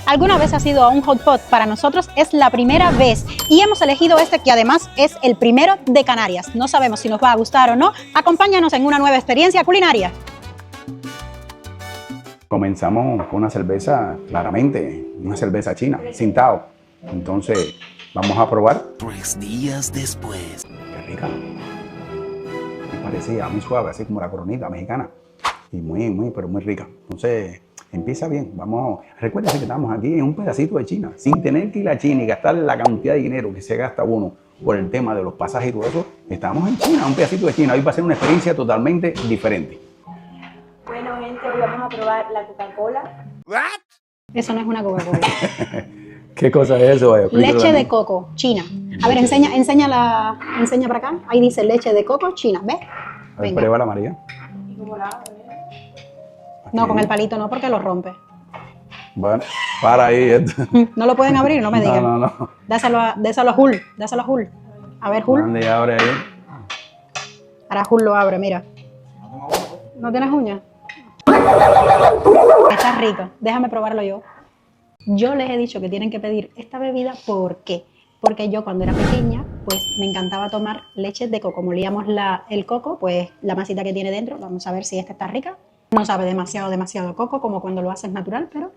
¿Alguna vez has ido a un hot pot? Para nosotros es la primera vez y hemos elegido este que además es el primero de Canarias. No sabemos si nos va a gustar o no. Acompáñanos en una nueva experiencia culinaria. Comenzamos con una cerveza, claramente, una cerveza china, Tsingtao. Entonces, vamos a probar. 3 días después. Qué rica. Me parecía muy suave, así como la coronita mexicana. Y pero muy rica. Entonces, empieza bien. Recuérdense que estamos aquí en un pedacito de China, sin tener que ir a China y gastar la cantidad de dinero que se gasta uno por el tema de los pasajes y todo eso. Estamos en China, un pedacito de China. Hoy va a ser una experiencia totalmente diferente. Bueno, gente, hoy vamos a probar la Coca-Cola. Eso no es una Coca-Cola. ¿Qué cosa es eso? Leche de coco, China. A ver, enseña para acá. Ahí dice leche de coco, China. ¿Ves? A ver, prueba la María. ¿Y cómo la hago? No, con el palito no, porque lo rompe. Bueno, para ahí. No lo pueden abrir, no me digan. No. Dáselo a Jul, dáselo a Jul. A ver, Jul. ¿Dónde abre ahí? Ahora Jul lo abre, mira. ¿No tienes uñas? Está rico, déjame probarlo yo. Yo les he dicho que tienen que pedir esta bebida, ¿por qué? Porque yo cuando era pequeña, pues me encantaba tomar leche de coco. Molíamos el coco, pues la masita que tiene dentro, vamos a ver si esta está rica. No sabe demasiado coco, como cuando lo haces natural, pero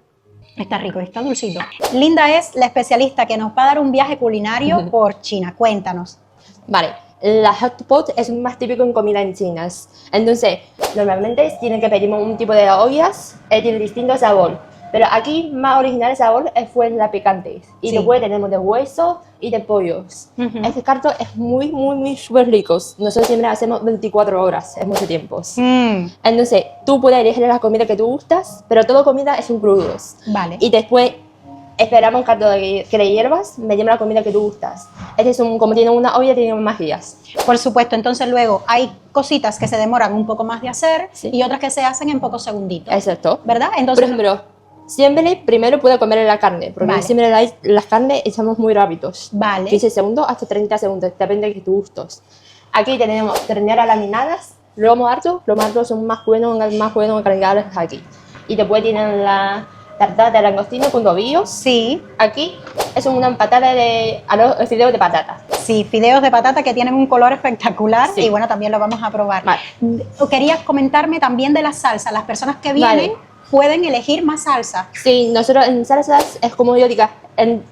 está rico, está dulcito. Linda es la especialista que nos va a dar un viaje culinario por China. Cuéntanos. Vale, la hot pot es más típico en comida en China. Entonces, normalmente tienen que pedir un tipo de ollas, tiene distinto sabor. Pero aquí más original el sabor fue la picante. Y Sí. después tenemos de hueso y de pollos. Este carto es muy súper rico. Nosotros siempre hacemos 24 horas, es mucho tiempo. Entonces, tú puedes elegir la comida que tú gustas, pero toda comida es un crudos. Vale. Y después esperamos un carto que le hiervas, me lleva la comida que tú gustas. Este es como tiene una olla, tiene más días. Por supuesto, entonces luego hay cositas que se demoran un poco más de hacer Sí. y otras que se hacen en pocos segunditos. Exacto. ¿Verdad? Por Entonces, ejemplo, siempre primero puede comer la carne, porque Vale. siempre las carnes echamos muy rápidos. Vale. 15 segundos hasta 30 segundos, depende de tus gustos. Aquí tenemos terneras laminadas, lomo alto. Los altos son más buenos cargados aquí. Y después tienen la tarta de langostino con tobillos. sí, Aquí es una patata de fideos de patata. sí, fideos de patata que tienen un color espectacular Sí. y bueno, también lo vamos a probar. Vale. Querías comentarme también de la salsa. Las personas que vienen Vale. pueden elegir más salsa. Sí, nosotros en salsas es como yo diga,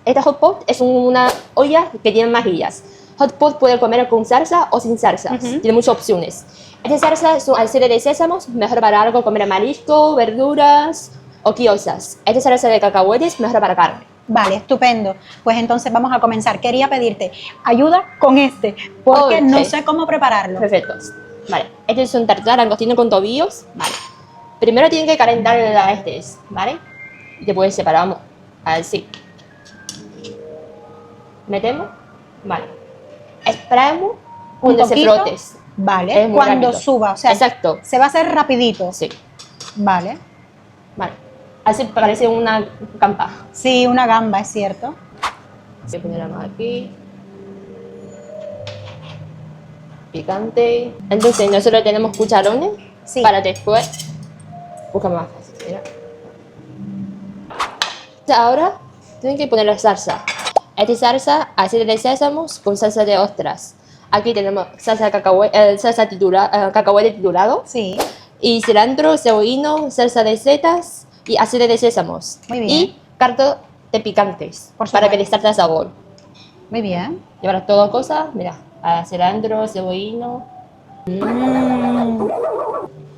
esta hot pot es una olla que tiene majillas. Hot pot puede comer con salsa o sin salsas, tiene muchas opciones. Esta salsa son aceite de sésamo, mejor para algo comer marisco, verduras o guiosas. Esta salsa de cacahuetes, mejor para carne. Vale, estupendo. Pues entonces vamos a comenzar. Quería pedirte ayuda con este, porque Ok. no sé cómo prepararlo. Perfectos. Vale, este es un tartar langostino con tobillos. Vale. Primero tienen que calentar ¿vale? Después separamos así. Metemos. Vale. Esperamos Un cuando se poquito. frotes. Vale, Es muy cuando rápido. suba, o sea, Exacto. se va a hacer rapidito. Sí. Vale. Vale. Así parece una campa. Sí, una gamba, es cierto. Voy a ponerla aquí. Picante. Entonces nosotros tenemos cucharones Sí. para después. Busca más fácil, mira. Ahora tienen que poner la salsa. Esta salsa, aceite de sésamo con salsa de ostras. Aquí tenemos salsa de cacahuete triturado. Sí. Y cilantro, cebollino, salsa de setas y aceite de sésamos. Muy bien. Y carto de picantes Por para supuesto. que les salte el sabor. Muy bien. Llevar todas cosas, mira, cilantro, cebollino.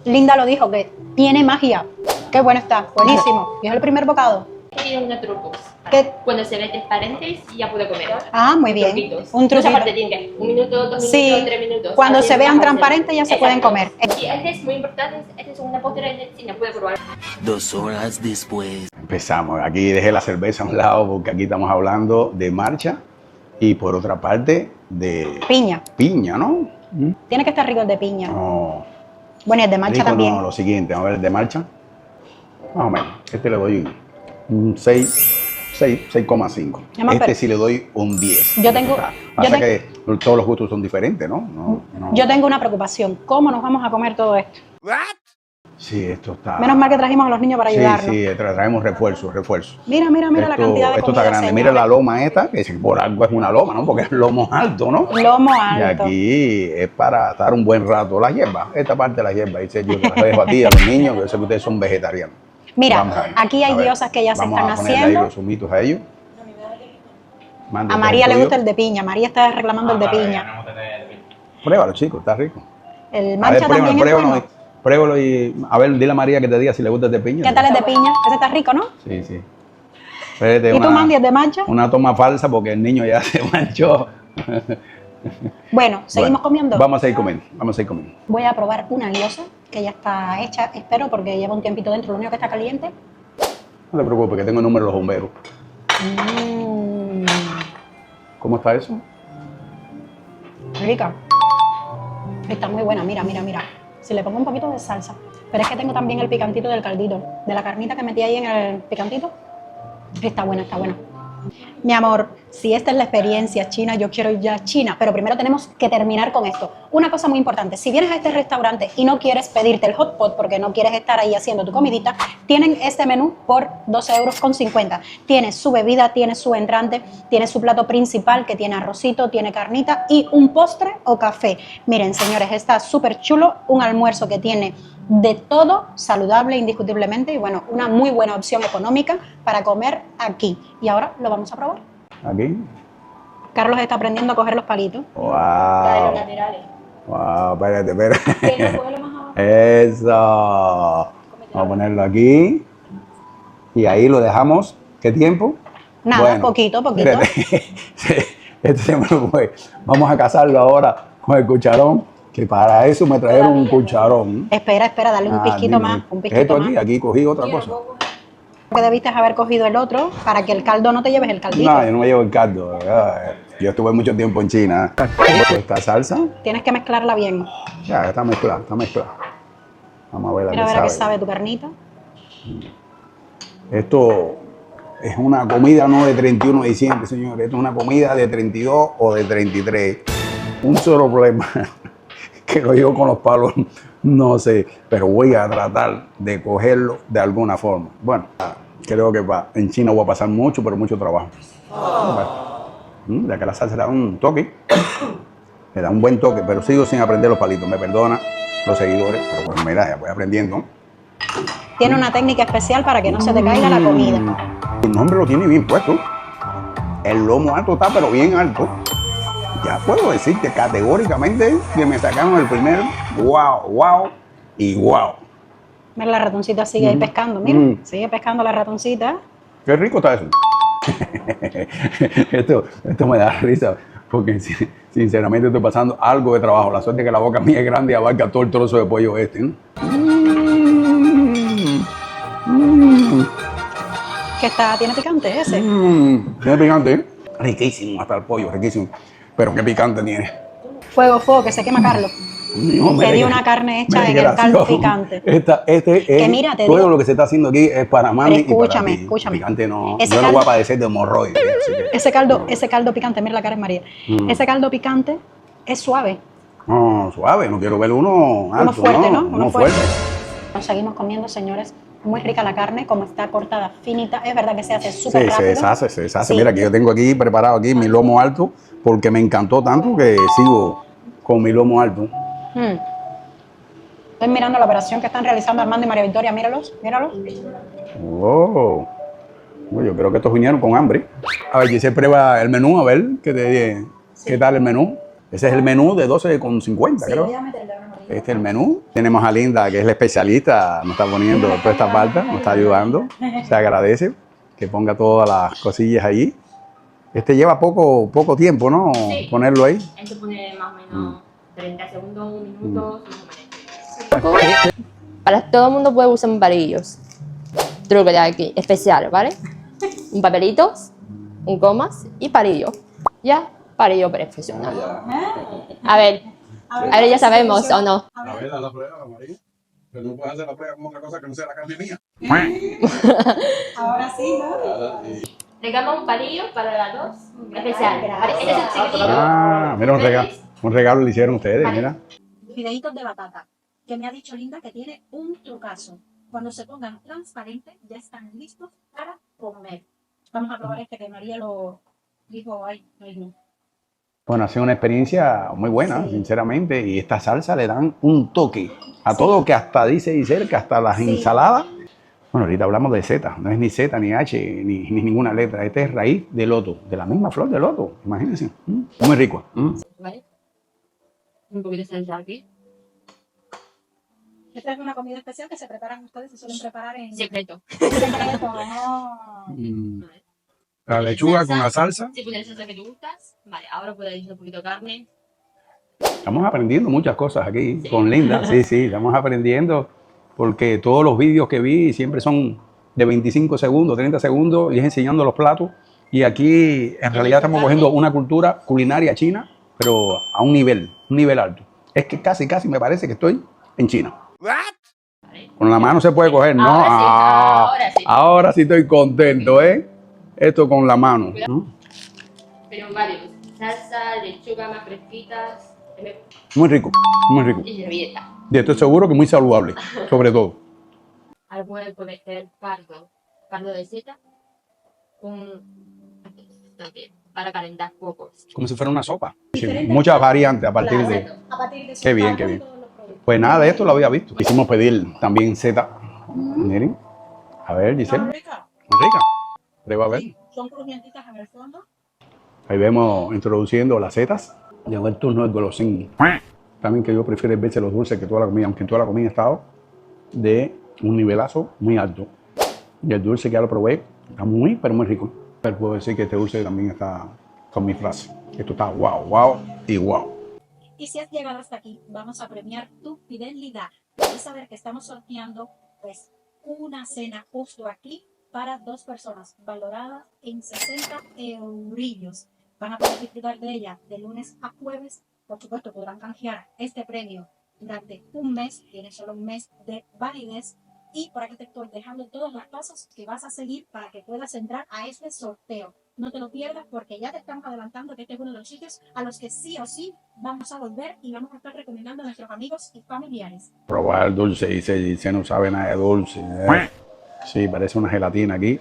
Linda lo dijo, que tiene magia. Qué bueno está, buenísimo. Y es el primer bocado. Tiene unos trucos. ¿Qué? Cuando se ve transparente ya puede comer. Ah, muy bien. Truquitos. Un Esa truquito. parte tiene que 1 minuto, 2 minutos, Sí. 3 minutos. Cuando Así se vean bajarse. transparentes ya se pueden Exacto. comer. Y este es muy importante, este es una postre de China, puede probar. 2 horas después. Empezamos. Aquí dejé la cerveza a un lado porque aquí estamos hablando de marcha y por otra parte de Piña. piña, ¿no? Tiene que estar rico el de piña. No. Bueno, y el de mancha Rico también. no, lo siguiente, vamos a ver el de marcha. Más o menos. Este le doy un 6,5. Además, Este pero- sí le doy un 10. Yo tengo- Pasa yo que todos los gustos son diferentes, ¿no? No. Yo tengo una preocupación. ¿Cómo nos vamos a comer todo esto? Sí, esto está... Menos mal que trajimos a los niños para ayudarnos. Sí, traemos refuerzo. Mira la cantidad de Esto comida, está grande. Mira la loma esta, que por algo es una loma, ¿no? Porque es lomo alto, ¿no? Lomo Y alto. aquí es para estar un buen rato. La hierba, esta parte de la hierba, dice yo, te la dejo a ti, a los niños, que yo sé que ustedes son vegetarianos. Mira, Vamos a ver. aquí hay A ver, diosas que ya se están Vamos a ponerle ahí haciendo. los zumitos a ellos. A María le gusta el de piña. María está reclamando el de piña. Pruébalo, chicos, está rico. El A ver, mancha también es bueno. pruébalo y a ver, dile a María que te diga si le gusta el de piña. ¿Qué tal el de piña? Ese está rico, ¿no? Sí, sí. Espérate, ¿Y tú, Mandy, el de mancha? Una toma falsa porque el niño ya se manchó. Bueno, seguimos comiendo. Vamos a ir comiendo. Voy a probar una guiosa que ya está hecha, espero, porque lleva un tiempito dentro. Lo único que está caliente. No te preocupes, que tengo el número de los bomberos. Mmm, ¿Cómo está eso? rica. Está muy buena, mira. Si le pongo un poquito de salsa. Pero es que tengo también el picantito del caldito. De la carnita que metí ahí en el picantito. Está buena. Mi amor, si esta es la experiencia china, yo quiero ir ya a China. Pero primero tenemos que terminar con esto. Una cosa muy importante. Si vienes a este restaurante y no quieres pedirte el hot pot porque no quieres estar ahí haciendo tu comidita, tienen este menú por 12,50 €. Tiene su bebida, tiene su entrante, tiene su plato principal que tiene arrocito, tiene carnita y un postre o café. Miren, señores, está súper chulo. Un almuerzo que tiene de todo, saludable indiscutiblemente y bueno, una muy buena opción económica para comer aquí. Y ahora lo vamos a probar. Aquí. Carlos está aprendiendo a coger los palitos. Wow. laterales. Wow, espérate. Eso. Vamos a ponerlo aquí. Y ahí lo dejamos. ¿Qué tiempo? Nada, poquito. Espérate. Este se me lo fue. Vamos a cazarlo ahora con el cucharón. Que para eso me trajeron un cucharón. Espera, dale un pisquito dime. más. Un ¿Es pisquito esto más. aquí cogí otra cosa. Que debiste haber cogido el otro para que el caldo no te lleves el caldito. No, yo no me llevo el caldo. Yo estuve mucho tiempo en China. Esta salsa, Tienes que mezclarla bien. ya está mezclada. Vamos a ver Mira a ver la a que qué sabe tu carnita. Esto es una comida no de 31 de diciembre, señores. Esto es una comida de 32 o de 33. Un solo problema, que lo llevo con los palos, no sé, pero voy a tratar de cogerlo de alguna forma. Bueno, creo que en China voy a pasar mucho trabajo. Ya que la salsa le da un toque, le da un buen toque, pero sigo sin aprender los palitos. Me perdona los seguidores, pero pues mira, ya voy aprendiendo. Tiene una técnica especial para que no se te caiga la comida. El nombre lo tiene bien puesto. El lomo alto está, pero bien alto. Ya puedo decir que categóricamente que me sacaron el primer wow y wow. Mira, la ratoncita sigue ahí pescando. Mira, sigue pescando la ratoncita. Qué rico está eso. esto me da risa porque sinceramente estoy pasando algo de trabajo. La suerte es que la boca mía es grande y abarca todo el trozo de pollo este, ¿no? ¿Qué está? ¿Tiene picante ese? Tiene picante, ¿eh? Riquísimo hasta el pollo, riquísimo. Pero qué picante tiene. Fuego, que se quema Carlos. No, Te di una carne hecha en el caldo picante. Que mira, te todo digo, lo que se está haciendo aquí es para Mandy pero y para ti. escúchame. Picante no. Ese Yo no caldo- voy a padecer de hemorroides. así que- Ese caldo picante, mira la cara de María. Ese caldo picante es suave. No, suave, no quiero ver uno alto, Uno fuerte, ¿no? Uno fuerte. Nos seguimos comiendo, señores. Muy rica la carne, como está cortada finita. Es verdad que se hace súper Sí, rápido. se deshace. Sí. Mira, que yo tengo aquí preparado aquí mi lomo alto porque me encantó tanto que sigo con mi lomo alto. Estoy mirando la operación que están realizando Armando y María Victoria. Míralos. Oh. Yo creo que estos vinieron con hambre. A ver, Giselle, prueba el menú, a ver qué tal el menú. Ese es el menú de 12,50, creo. Este es el menú. Tenemos a Linda, que es la especialista, nos está poniendo toda esta parte, nos está ayudando. Se agradece que ponga todas las cosillas allí. Este lleva poco tiempo, ¿no? Sí. Ponerlo ahí. Esto pone más o menos 30 segundos, un minuto, más o menos. Para todo el mundo puede usar palillos. Truco de aquí, especial, ¿vale? Un papelito, un gomas y palillo. Ya, palillo profesional. A ver ya sabemos o no. A ver, haz la prueba, María. Pero no puedes hacer la prueba con otra cosa que no sea la carne mía. Ahora sí, ¿no? Regamos un palillo para las dos. Especial. Vale, este es el chiquitito. Mira, un regalo le hicieron ustedes, mira. Fideitos de batata. que me ha dicho Linda que tiene un trucazo. Cuando se pongan transparentes, ya están listos para comer. Vamos a probar este que María lo dijo, ay, no. Bueno, ha sido una experiencia muy buena, Sí. sinceramente, y esta salsa le dan un toque a todo, que hasta dice Giselle que hasta las Sí. ensaladas. Bueno, ahorita hablamos de Z, no es ni Z, ni H, ni ninguna letra. Este es raíz de loto, de la misma flor de loto, imagínense. Muy rico. ¿Vale? Un poquito de salsa aquí. Esta es una comida especial que se preparan ustedes, se suelen preparar en Secreto. secreto. ¿No? La lechuga con la salsa. Si pones la salsa que te gustas. Vale, ahora puedes echar un poquito de carne. Estamos aprendiendo muchas cosas aquí Sí. con Linda. Sí, estamos aprendiendo porque todos los vídeos que vi siempre son de 25 segundos, 30 segundos y es enseñando los platos. Y aquí en realidad estamos cogiendo una cultura culinaria china, pero a un nivel alto. Es que casi me parece que estoy en China. Vale. Con la mano se puede coger, ¿no? Ahora sí, Ah, ahora sí. ahora sí estoy contento, ¿eh? Esto con la mano. Pero varios. Salsa, lechuga más fresquitas. Muy rico, muy rico. Y servilleta. Y estoy seguro que muy saludable, sobre todo. Ahora puedes meter cardo de seta con también para calentar pocos. Como si fuera una sopa. Sí, Diferentes muchas platos. variantes a partir Claro. de... A partir de Qué bien, sus qué bien. todos los productos. Pues nada de esto lo había visto. Quisimos pedir también Z. Miren. A ver, ¿Son Giselle. ricas? Muy rica. Prueba a ver. Sí, son crujientitas en el fondo. Ahí vemos introduciendo las setas. Llegó el turno del golosín. También que yo prefiero verse los dulces que toda la comida, aunque en toda la comida ha estado de un nivelazo muy alto. Y el dulce que ya lo probé está muy, pero muy rico. Pero puedo decir que este dulce también está con mi frase. Esto está wow y wow. Y si has llegado hasta aquí, vamos a premiar tu fidelidad. Debes saber que estamos sorteando pues una cena justo aquí para 2 personas, valorada en 60 eurillos. Van a poder disfrutar de ella de lunes a jueves. Por supuesto, podrán canjear este premio durante un mes. Tiene solo un mes de validez. Y por aquí te estoy dejando todos los pasos que vas a seguir para que puedas entrar a este sorteo. No te lo pierdas porque ya te estamos adelantando que este es uno de los sitios a los que sí o sí vamos a volver y vamos a estar recomendando a nuestros amigos y familiares. Probar el dulce, dice no sabe nada de dulce. Sí, parece una gelatina aquí.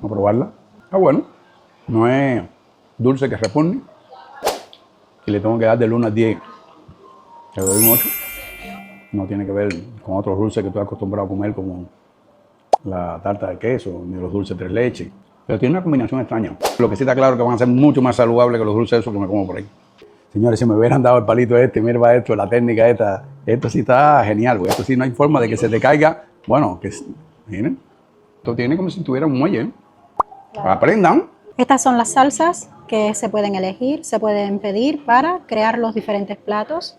Vamos a probarla. Está bueno. No es dulce que repugne. Y le tengo que dar del 1 al 10. Le doy un 8. No tiene que ver con otros dulces que estoy acostumbrado a comer, como la tarta de queso, ni los dulces tres leches. Pero tiene una combinación extraña. Lo que sí está claro es que van a ser mucho más saludables que los dulces esos que me como por ahí. Señores, si me hubieran dado el palito este, mira esto, la técnica esta, esto sí está genial, porque esto sí no hay forma de que se te caiga. Bueno, que miren, esto tiene como si tuviera un muelle. Aprendan. Estas son las salsas que se pueden elegir, se pueden pedir para crear los diferentes platos.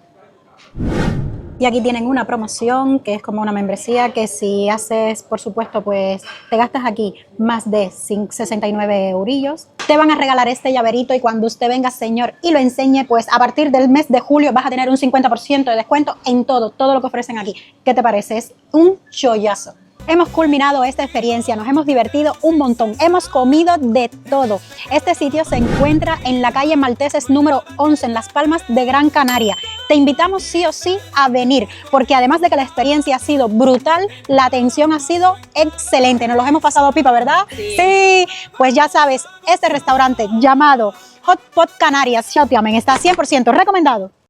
Y aquí tienen una promoción que es como una membresía que si haces, por supuesto, pues te gastas aquí más de 69 eurillos. Te van a regalar este llaverito y cuando usted venga, señor, y lo enseñe, pues a partir del mes de julio vas a tener un 50% de descuento en todo lo que ofrecen aquí. ¿Qué te parece? Es un chollazo. Hemos culminado esta experiencia, nos hemos divertido un montón, hemos comido de todo. Este sitio se encuentra en la calle Malteses número 11 en Las Palmas de Gran Canaria. Te invitamos sí o sí a venir, porque además de que la experiencia ha sido brutal, la atención ha sido excelente. Nos los hemos pasado pipa, ¿verdad? Sí. Pues ya sabes, este restaurante llamado Hot Pot Canarias Xiaotiamen está 100% recomendado.